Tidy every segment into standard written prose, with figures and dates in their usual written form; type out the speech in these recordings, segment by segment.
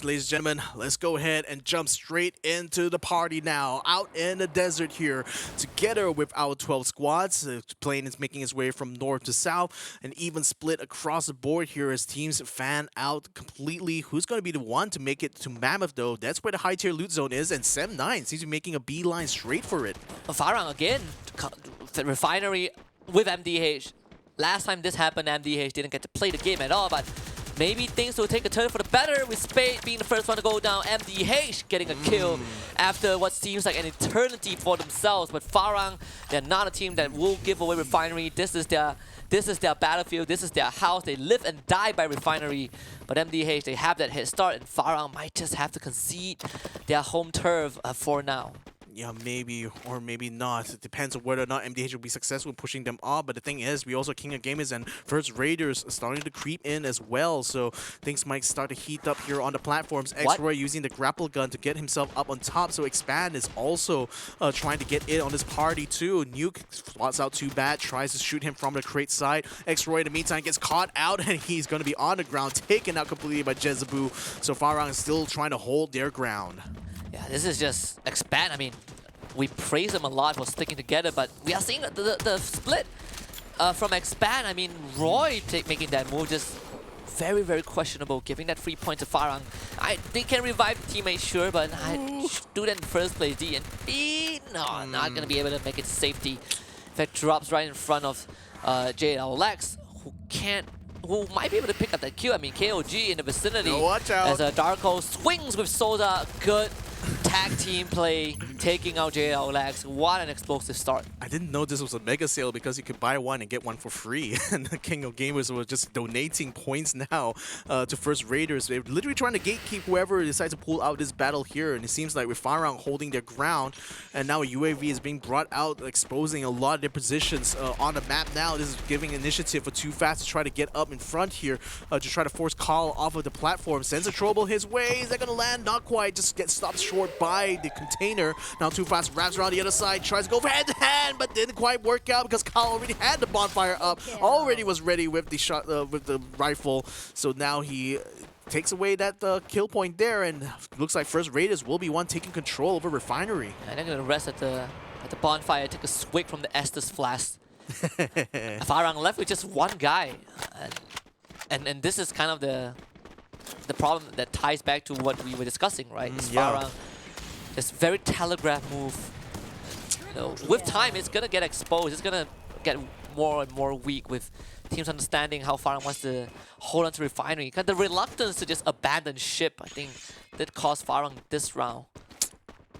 much, ladies and gentlemen. Let's go ahead and jump straight into the party now. Out in the desert here, together with our 12 squads. The plane is making its way from north to south, and even split across the board here as teams fan out completely. Who's going to be the one to make it to Mammoth, though? That's where the high-tier loot zone is, and Sem9 seems to be making a beeline straight for it. Farang again, refinery with MDH. Last time this happened, MDH didn't get to play the game at all, but maybe things will take a turn for the better with Spade being the first one to go down. MDH getting a kill after what seems like an eternity for themselves. But Farang, they're not a team that will give away Refinery. This is their battlefield. This is their house. They live and die by Refinery. But MDH, they have that head start, and Farang might just have to concede their home turf for now. Yeah, maybe or maybe not. It depends on whether or not MDH will be successful in pushing them off. But the thing is, we also King of Gamers and First Raiders starting to creep in as well. So things might start to heat up here on the platforms. X-Roy using the grapple gun to get himself up on top. So Expand is also trying to get in on this party too. Nuke slots out too bad, tries to shoot him from the crate side. X-Roy in the meantime gets caught out, and he's going to be on the ground, taken out completely by Jezeboo. So Farang is still trying to hold their ground. Yeah, this is just Expand. I mean, we praise them a lot for sticking together, but we are seeing the split from Expand. I mean, Roy making that move just very, very questionable, giving that 3 point to Farang. They can revive the teammate, sure, but do that in the first place. D and B, no, not going to be able to make it to safety. In fact, drops right in front of JL Lex, who might be able to pick up that kill. I mean, KOG in the vicinity. Watch out. As Darko swings with Soda. Good tag team play, taking out JL Lex. What an explosive start. I didn't know this was a mega sale because you could buy one and get one for free. And the King of Gamers was just donating points now to First Raiders. They're literally trying to gatekeep whoever decides to pull out this battle here. And it seems like with Farang holding their ground, and now a UAV is being brought out, exposing a lot of their positions on the map now. This is giving initiative for Too Fast to try to get up in front here to try to force Call off of the platform. Sends a trouble his way. Is that going to land? Not quite. Just gets stopped short by the container. Now Too Fast wraps around the other side, tries to go for hand-to-hand, but didn't quite work out because Kyle already had the bonfire up, already was ready with the shot with the rifle. So now he takes away that kill point there, and looks like First Raiders will be one taking control over Refinery. And they're gonna rest at the bonfire, take a swig from the Estes flask. Farang left with just one guy, and this is kind of the problem that ties back to what we were discussing, right? Farang, this very telegraph move. You know, with time, it's gonna get exposed. It's gonna get more and more weak with teams understanding how Farang wants to hold on to Refinery. Kind of the reluctance to just abandon ship, I think, that cost Farang this round.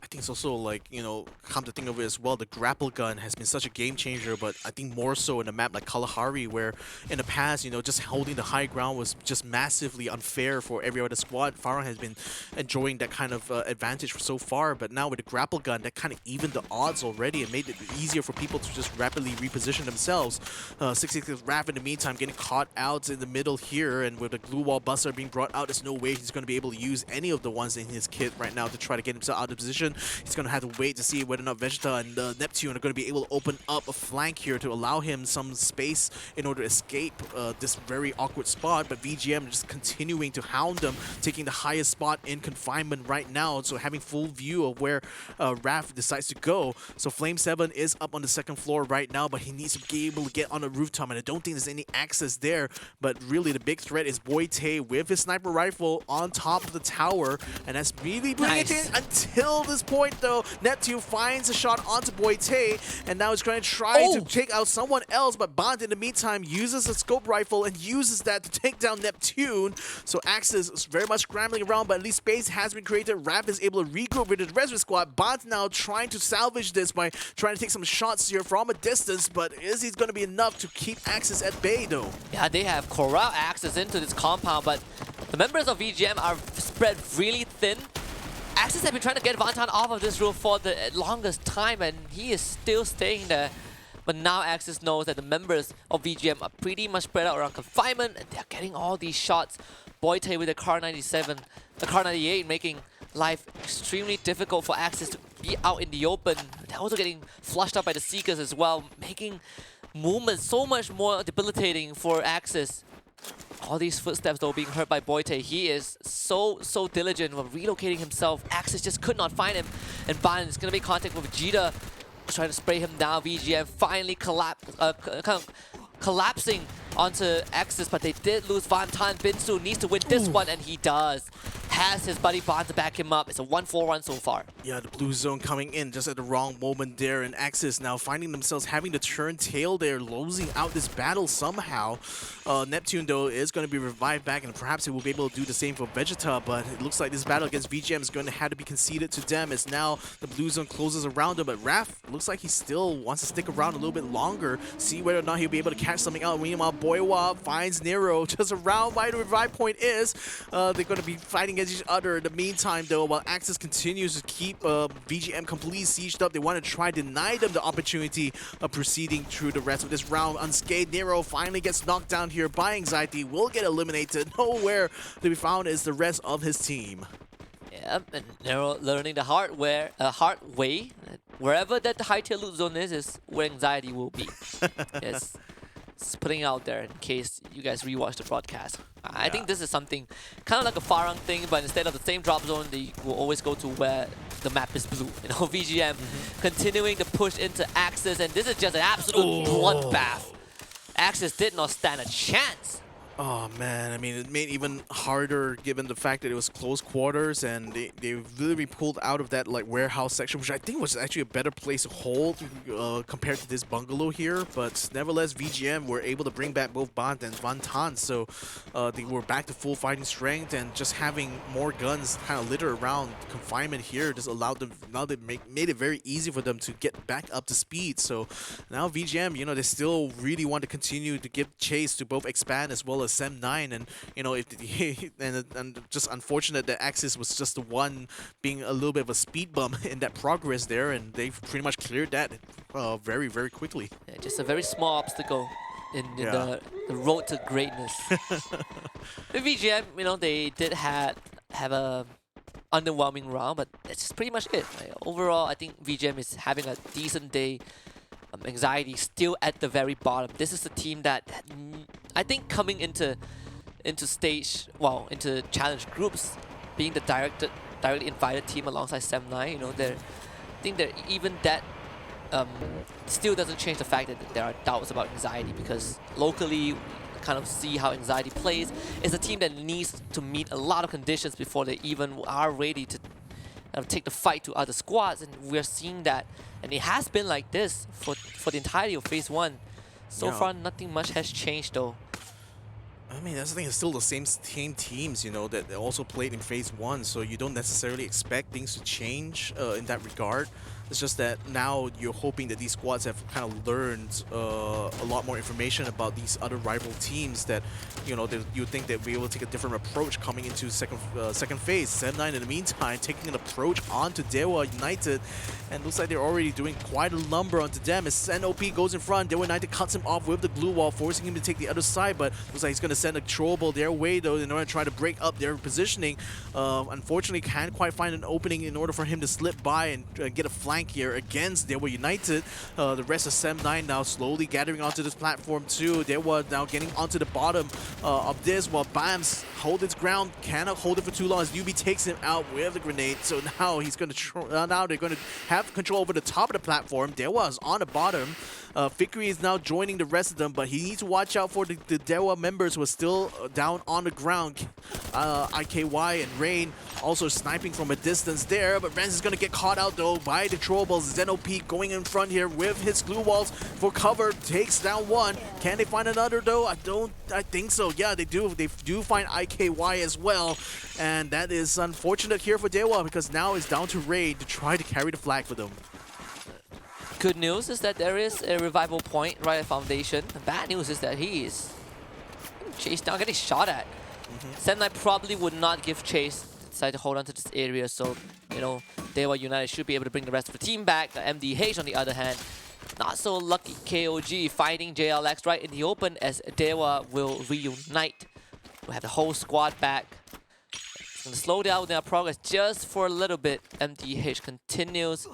I think it's also like, you know, come to think of it as well, the grapple gun has been such a game changer, but I think more so in a map like Kalahari, where in the past, you know, just holding the high ground was just massively unfair for every other squad. Farang has been enjoying that kind of advantage for so far, but now with the grapple gun, that kind of evened the odds already and made it easier for people to just rapidly reposition themselves. 66 Raph in the meantime getting caught out in the middle here, and with the glue wall buster being brought out, there's no way he's going to be able to use any of the ones in his kit right now to try to get himself out of position. He's going to have to wait to see whether or not Vegeta and Neptune are going to be able to open up a flank here to allow him some space in order to escape this very awkward spot. But VGM just continuing to hound them, taking the highest spot in confinement right now, so having full view of where Raph decides to go. So Flame 7 is up on the second floor right now, but he needs to be able to get on the rooftop, and I don't think there's any access there. But really the big threat is Boite with his sniper rifle on top of the tower, and that's really putting it in until this point. Though Neptune finds a shot onto Boite, and now he's going to try to take out someone else, but Bond in the meantime uses a scope rifle and uses that to take down Neptune. So Axis is very much scrambling around, but at least space has been created. Raph is able to regroup with the rest of the squad. Bond now trying to salvage this by trying to take some shots here from a distance, but is he going to be enough to keep Axis at bay though? Yeah, they have corral access into this compound, but the members of VGM are spread really thin. Axis have been trying to get Vantan off of this roof for the longest time, and he is still staying there. But now Axis knows that the members of VGM are pretty much spread out around confinement, and they're getting all these shots. Boite with the Car 97, the Car 98, making life extremely difficult for Axis to be out in the open. They're also getting flushed out by the Seekers as well, making movement so much more debilitating for Axis. All these footsteps though being heard by Boite. He is so diligent with relocating himself. Axis just could not find him. And Ban is going to make contact with Vegeta. Trying to spray him down. VGM finally collapsing onto Axis, but they did lose Van Tan. Binsu needs to win this one, and he does. Has his buddy Bond to back him up. It's a 1-4 so far. Yeah, the blue zone coming in just at the wrong moment there, and Axis now finding themselves having to turn tail there, losing out this battle somehow. Neptune, though, is going to be revived back, and perhaps he will be able to do the same for Vegeta, but it looks like this battle against VGM is going to have to be conceded to them as now the blue zone closes around him, but Raph looks like he still wants to stick around a little bit longer, see whether or not he'll be able to catch something out. Meanwhile, Boiwa finds Nero just around where the revive point is. They're going to be fighting against each other in the meantime, though, while Axis continues to keep VGM completely sieged up. They want to try deny them the opportunity of proceeding through the rest of this round unscathed. Nero finally gets knocked down here by Anxiety, will get eliminated. Nowhere to be found is the rest of his team. Yeah, and Nero learning the hard way. Wherever that high tier loot zone is where Anxiety will be. Yes. Just putting it out there in case you guys rewatch the broadcast. I think this is something kind of like a Farang thing, but instead of the same drop zone, they will always go to where the map is blue. You know, VGM continuing to push into Axis, and this is just an absolute bloodbath. Axis did not stand a chance. Oh man, I mean, it made it even harder given the fact that it was close quarters, and they literally pulled out of that like warehouse section, which I think was actually a better place to hold compared to this bungalow here. But nevertheless, VGM were able to bring back both Bond and Van Tan, so they were back to full fighting strength, and just having more guns kind of littered around confinement here just allowed them, made it very easy for them to get back up to speed. So now VGM, you know, they still really want to continue to give chase to both Expand as well as Sem9, and you know, if and just unfortunate that Axis was just the one being a little bit of a speed bump in that progress there, and they've pretty much cleared that very quickly. Yeah, just a very small obstacle in the road to greatness. With VGM, you know, they did have a underwhelming round, but that's just pretty much it. Right? Overall, I think VGM is having a decent day. Anxiety still at the very bottom. This is a team that I think coming into challenge groups, being the directly invited team alongside Sem9, you know, I think that even that still doesn't change the fact that there are doubts about Anxiety, because locally kind of see how Anxiety plays. It's a team that needs to meet a lot of conditions before they even are ready to take the fight to other squads, and we're seeing that, and it has been like this for the entirety of Phase 1. So far, nothing much has changed though. I mean, that's the thing, it's still the same teams, you know, that also played in Phase 1, so you don't necessarily expect things to change in that regard. It's just that now you're hoping that these squads have kind of learned a lot more information about these other rival teams, that, you know, you think they'll be able to take a different approach coming into second phase. Sem9 in the meantime taking an approach onto Dewa United, and looks like they're already doing quite a number onto them as SNOP goes in front. Dewa United cuts him off with the glue wall, forcing him to take the other side, but looks like he's going to send a throwable their way though in order to try to break up their positioning. Unfortunately, can't quite find an opening in order for him to slip by and get a flank here against Dewa United. The rest of Sem9 now slowly gathering onto this platform too. Dewa now getting onto the bottom of this, while Bams hold its ground, cannot hold it for too long as UB takes him out with the grenade. So now he's going to now they're going to have control over the top of the platform. Dewa is on the bottom. Fikri is now joining the rest of them, but he needs to watch out for the Dewa members who are still down on the ground. IKY and Rain also sniping from a distance there, but Rens is going to get caught out though by the throwables. Xenop going in front here with his glue walls for cover, takes down one. Can they find another though? I think so. Yeah, they do. They do find IKY as well, and that is unfortunate here for Dewa, because now it's down to Raid to try to carry the flag for them. Good news is that there is a revival point right at Foundation. The bad news is that he is chased down, getting shot at. Sem9 probably would not give chase, decide to hold on to this area, so, you know, Dewa United should be able to bring the rest of the team back. MDH, on the other hand, not so lucky. KOG fighting JLX right in the open as Dewa will reunite. We'll have the whole squad back. It's going to slow down their progress just for a little bit. MDH continues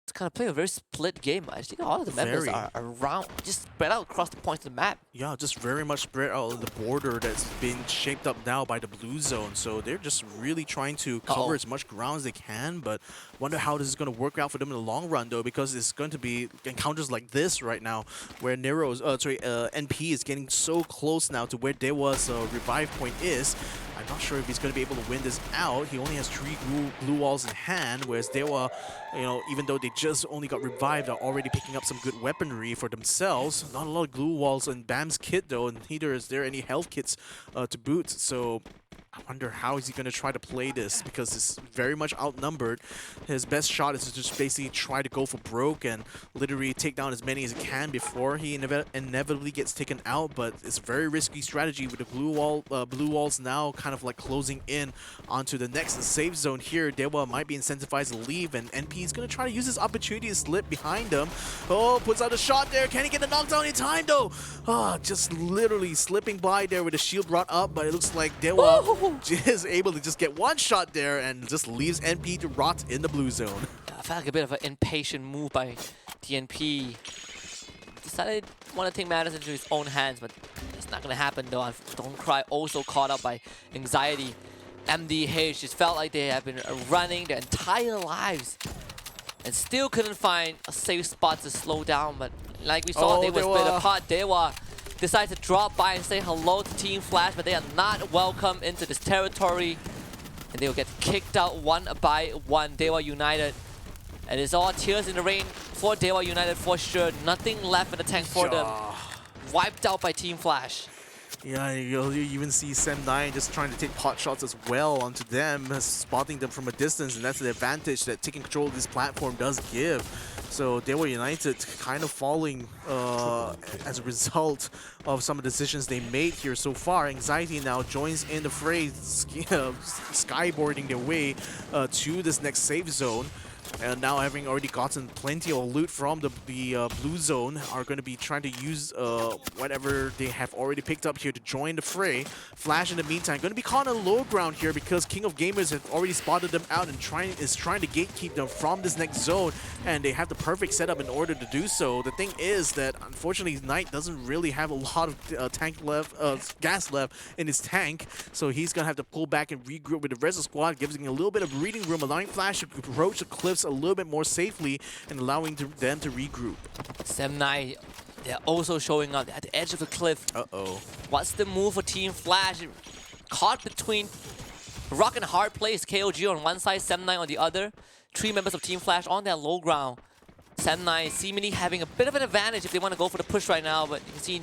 to kind of playing a very split game. I think all of the members are around, just spread out across the points of the map. Yeah, just very much spread out on the border that's been shaped up now by the blue zone. So they're just really trying to cover as much ground as they can, but wonder how this is going to work out for them in the long run, though, because it's going to be encounters like this right now, where NP is getting so close now to where Dewa's revive point is. I'm not sure if he's going to be able to win this out. He only has 3 blue walls in hand, whereas Dewa, even though they just only got revived, are already picking up some good weaponry for themselves. Not a lot of glue walls in Bam's kit, though, and neither is there any health kits to boot. So I wonder how is he going to try to play this, because it's very much outnumbered. His best shot is to just basically try to go for broke and literally take down as many as he can before he inevitably gets taken out, but it's a very risky strategy with the blue walls now kind of like closing in onto the next safe zone here. Dewa might be incentivized to leave, and NP is going to try to use this opportunity to slip behind him. Oh, puts out a shot there. Can he get the knockdown in time, though? Just literally slipping by there with the shield brought up, but it looks like Dewa is able to just get one shot there and just leaves NP to rot in the blue zone. I felt like a bit of an impatient move by TNP. Decided want to take matters into his own hands, but it's not going to happen though. Don't Cry also caught up by anxiety. MDH just felt like they have been running their entire lives and still couldn't find a safe spot to slow down, but like we saw, they were split apart. Dewa decide to drop by and say hello to Team Flash, but they are not welcome into this territory, and they will get kicked out one by one. Dewa United, and it's all tears in the rain for Dewa United for sure. Nothing left in the tank for them. Wiped out by Team Flash. Yeah, you even see Sem9 just trying to take pot shots as well onto them, spotting them from a distance, and that's the advantage that taking control of this platform does give. So Dewa United kind of falling as a result of some of the decisions they made here so far. Anxiety now joins in the fray, skyboarding their way to this next safe zone. And now, having already gotten plenty of loot from the blue zone, are going to be trying to use whatever they have already picked up here to join the fray. Flash, in the meantime, going to be caught on low ground here because King of Gamers have already spotted them out and is trying to gatekeep them from this next zone, and they have the perfect setup in order to do so. The thing is that, unfortunately, Knight doesn't really have a lot of gas left in his tank, so he's going to have to pull back and regroup with the rest of the squad, giving a little bit of breathing room, allowing Flash to approach the cliffs a little bit more safely and allowing them to regroup. Sem9, they're also showing up at the edge of the cliff. What's the move for Team Flash? Caught between rock and hard place. KOG on one side, Sem9 on the other. 3 members of Team Flash on their low ground. Sem9 seemingly having a bit of an advantage if they want to go for the push right now, but you can see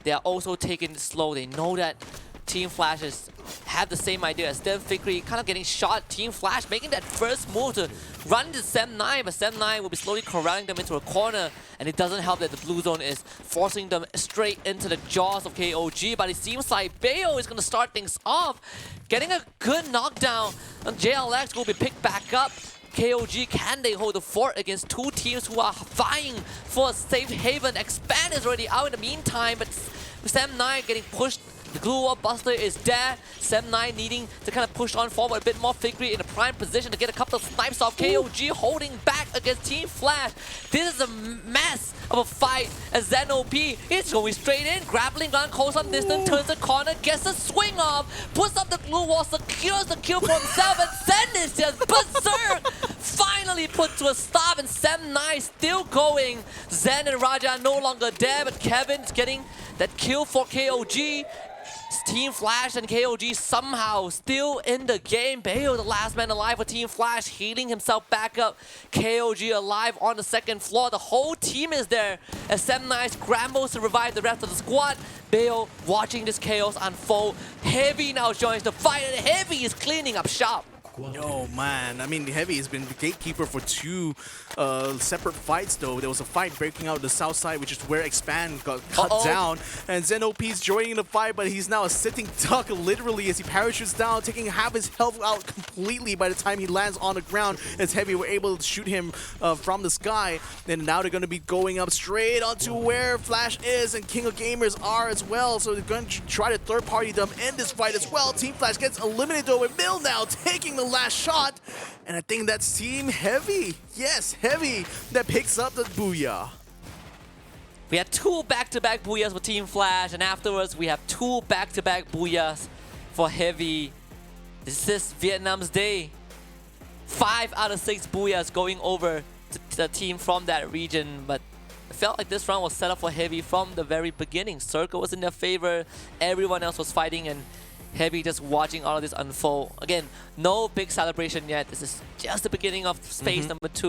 they are also taking it slow. They know that Team Flashes have the same idea as them. Fikri kind of getting shot. Team Flash making that first move to run into Sem9, but Sem9 will be slowly corralling them into a corner, and it doesn't help that the blue zone is forcing them straight into the jaws of KOG, but it seems like Bayo is going to start things off, getting a good knockdown, and JLX will be picked back up. KOG, can they hold the fort against 2 teams who are vying for a safe haven? Expand is already out in the meantime, but Sem9 getting pushed. The glue wall buster is there. Sem9 needing to kind of push on forward a bit more. Fikri in a prime position to get a couple of snipes off. KOG holding back against Team Flash. This is a mess of a fight as ZenOP is going straight in. Grappling gun, close up distance, turns the corner, gets a swing off, puts up the glue wall, secures the kill for himself, and Zen is just berserk. Finally put to a stop, and Sem9 still going. Zen and Raja are no longer there, but Kevin's getting that kill for KOG. Team Flash and KOG somehow still in the game. Bayo, the last man alive for Team Flash, healing himself back up. KOG alive on the 2nd floor. The whole team is there as Sem9 scrambles to revive the rest of the squad. Bayo watching this chaos unfold. Heavy now joins the fight, and Heavy is cleaning up shop. Oh man, I mean, Heavy has been the gatekeeper for 2 separate fights though. There was a fight breaking out on the south side, which is where Expand got cut down, and ZenOP's joining the fight, but he's now a sitting duck literally as he parachutes down, taking half his health out completely by the time he lands on the ground, as Heavy were able to shoot him from the sky. And now they're going to be going up straight onto where Flash is and King of Gamers are as well, so they're going to try to third party them in this fight as well. Team Flash gets eliminated though, with Mill now taking the the last shot. And I think that's Team Heavy. Yes, Heavy that picks up the booyah. We had 2 back-to-back booyahs for Team Flash, and afterwards we have 2 back-to-back booyahs for Heavy. This is Vietnam's day. 5 out of 6 booyahs going over to the team from that region, but I felt like this round was set up for Heavy from the very beginning. Circle was in their favor, everyone else was fighting, and Heavy just watching all of this unfold. Again, no big celebration yet. This is just the beginning of phase number 2.